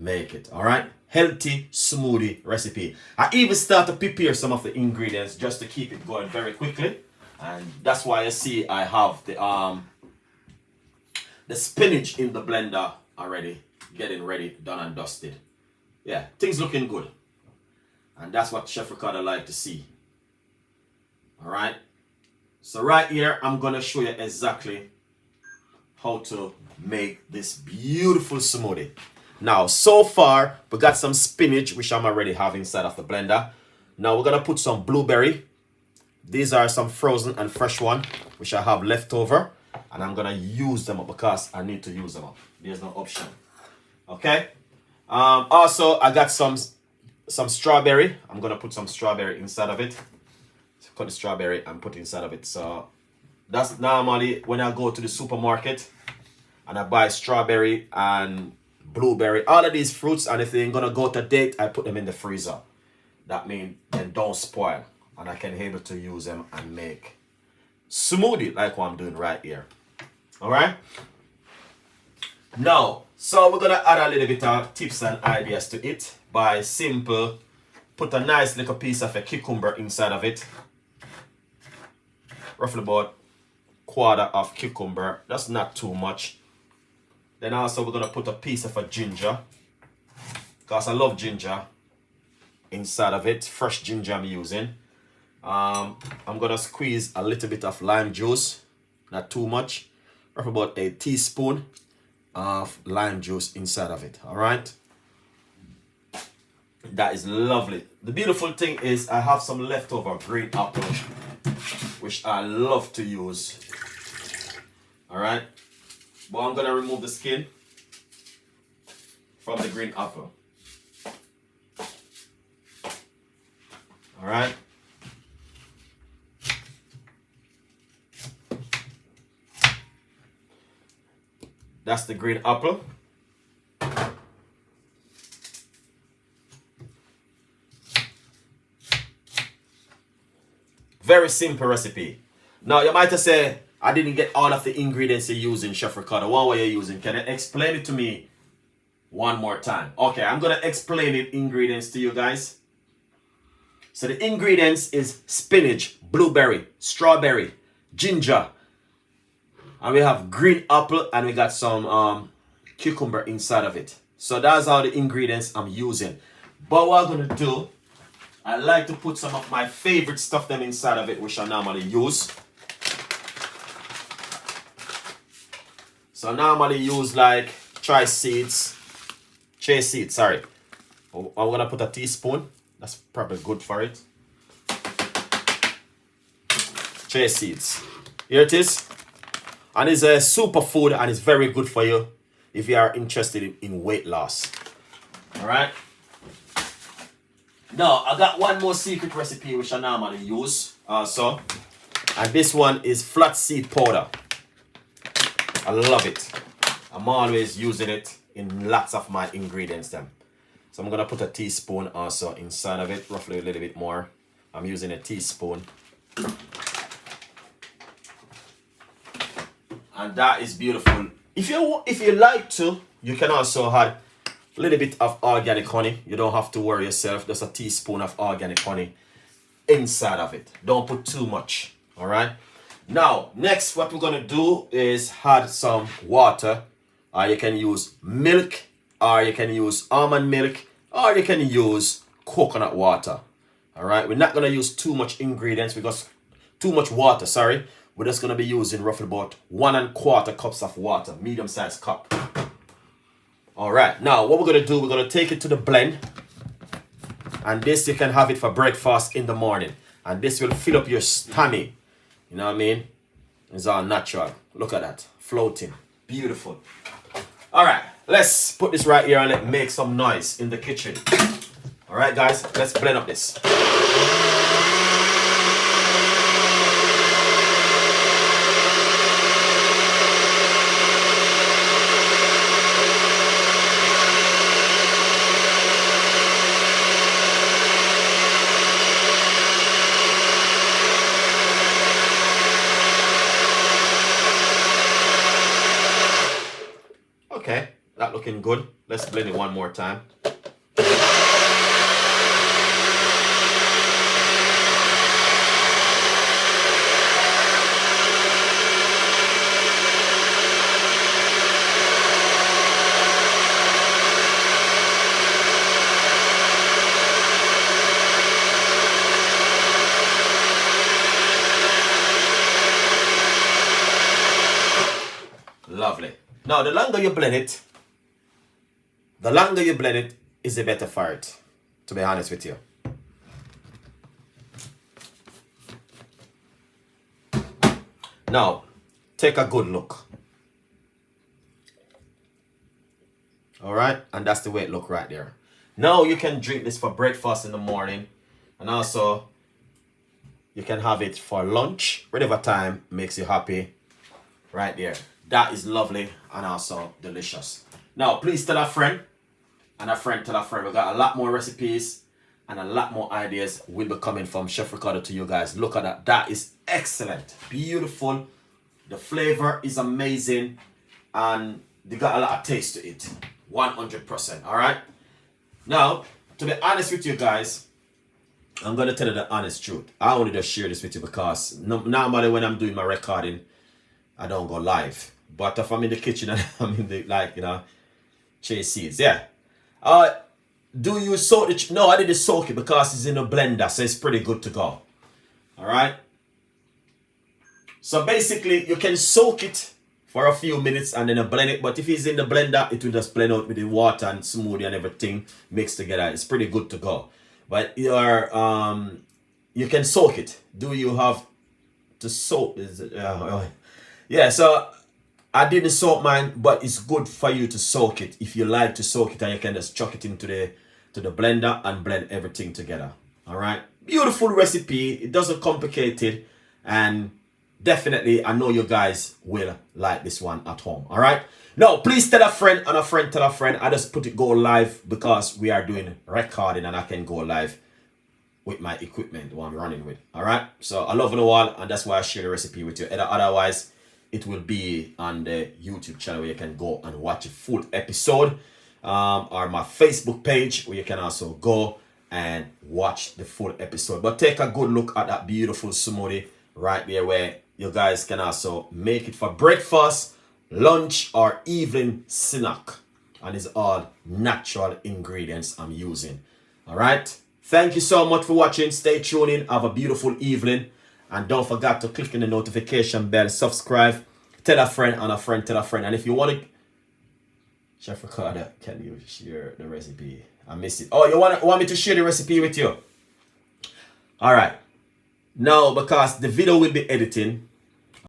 make it. All right, healthy smoothie recipe. I even start to prepare some of the ingredients just to keep it going very quickly, and that's why you see I have the spinach in the blender already, getting ready, done and dusted. Yeah, things looking good, and that's what Chef Ricardo like to see. All right, so right here I'm gonna show you exactly how to make this beautiful smoothie. Now, so far we got some spinach, which I'm already have inside of the blender. Now we're gonna put some blueberry. These are some frozen and fresh one, which I have left over, and I'm gonna use them up because I need to use them up. There's no option. Okay. Also, I got some strawberry. I'm gonna put some strawberry inside of it. So cut the strawberry and put it inside of it. So that's normally when I go to the supermarket and I buy strawberry and blueberry, all of these fruits, and if they're gonna go to date, I put them in the freezer. That means they don't spoil, and I can be able to use them and make smoothie like what I'm doing right here. All right. Now, so we're gonna add a little bit of tips and ideas to it by simple put a nice little piece of a cucumber inside of it, roughly about quarter of cucumber. That's not too much. Then also we're gonna put a piece of a ginger, because I love ginger inside of it. Fresh ginger I'm using. I'm gonna squeeze a little bit of lime juice, not too much, roughly about a teaspoon of lime juice inside of it. All right, that is lovely. The beautiful thing is I have some leftover green apple, which I love to use. All right, but I'm gonna remove the skin from the green apple. All right. That's the green apple. Very simple recipe. Now you might say, I didn't get all of the ingredients you're using, Chef Ricardo. What were you using? Can you explain it to me one more time? Okay, I'm gonna explain the ingredients to you guys. So the ingredients is spinach, blueberry, strawberry, ginger, and we have green apple, and we got some cucumber inside of it. So that's all the ingredients I'm using. But what I'm gonna do, I like to put some of my favorite stuff them inside of it, which I normally use. So I normally use like chia seeds, sorry. I'm gonna put a teaspoon. That's probably good for it. Chia seeds. Here it is. And it's a superfood, and it's very good for you if you are interested in weight loss. All right. Now, I got one more secret recipe which I normally use also. And this one is flaxseed powder. I love it. I'm always using it in lots of my ingredients then. So I'm going to put a teaspoon also inside of it, roughly a little bit more. I'm using a teaspoon. And that is beautiful. If you like to, you can also add a little bit of organic honey. You don't have to worry yourself. Just a teaspoon of organic honey inside of it. Don't put too much. All right. Now, next, what we're gonna do is add some water. Or you can use milk, or you can use almond milk, or you can use coconut water. All right. We're not gonna use too much ingredients because too much water. Sorry. We're just going to be using roughly about 1 1/4 cups of water, medium-sized cup. All right, now what we're going to do, we're going to take it to the blend. And this, you can have it for breakfast in the morning. And this will fill up your tummy. You know what I mean? It's all natural. Look at that, floating. Beautiful. All right, let's put this right here and let make some noise in the kitchen. All right, guys, let's blend up this. looking good. Let's blend it one more time. Lovely. Now, the longer you blend it, is the better for it, to be honest with you. Now, take a good look. All right, and that's the way it look right there. Now you can drink this for breakfast in the morning, and also you can have it for lunch, whatever time makes you happy. Right there. That is lovely and also delicious. Now, please tell a friend, and a friend tell a friend. We got a lot more recipes and a lot more ideas will be coming from Chef Ricardo to you guys. Look at that. That is excellent. Beautiful. The flavor is amazing. And they got a lot of taste to it. 100%. All right. Now, to be honest with you guys, I'm going to tell you the honest truth. I wanted to share this with you because normally when I'm doing my recording, I don't go live. But if I'm in the kitchen and I'm in the, like, you know, chase seeds. Yeah. Do you soak it? No, I didn't soak it because it's in a blender. So it's pretty good to go. All right. So basically, you can soak it for a few minutes and then blend it. But if it's in the blender, it will just blend out with the water and smoothie and everything mixed together. It's pretty good to go. But you can soak it. Do you have to soak? Yeah, so I didn't soak mine, but it's good for you to soak it if you like to soak it, and you can just chuck it into the blender and blend everything together. All right, beautiful recipe. It doesn't complicate it, and definitely I know you guys will like this one at home. All right, now please tell a friend and a friend tell a friend. I just put it go live because we are doing recording and I can go live with my equipment what I'm running with. All right, so I love you all, and that's why I share the recipe with you. Otherwise, it will be on the YouTube channel where you can go and watch a full episode, or my Facebook page where you can also go and watch the full episode. But take a good look at that beautiful smoothie right there where you guys can also make it for breakfast, lunch, or evening snack. And it's all natural ingredients I'm using. All right. Thank you so much for watching. Stay tuned in. Have a beautiful evening. And don't forget to click on the notification bell, subscribe, tell a friend, and a friend tell a friend. And if you want to, Chef Ricardo, can you share the recipe? I missed it. Oh, you want me to share the recipe with you? All right. Now, because the video will be editing,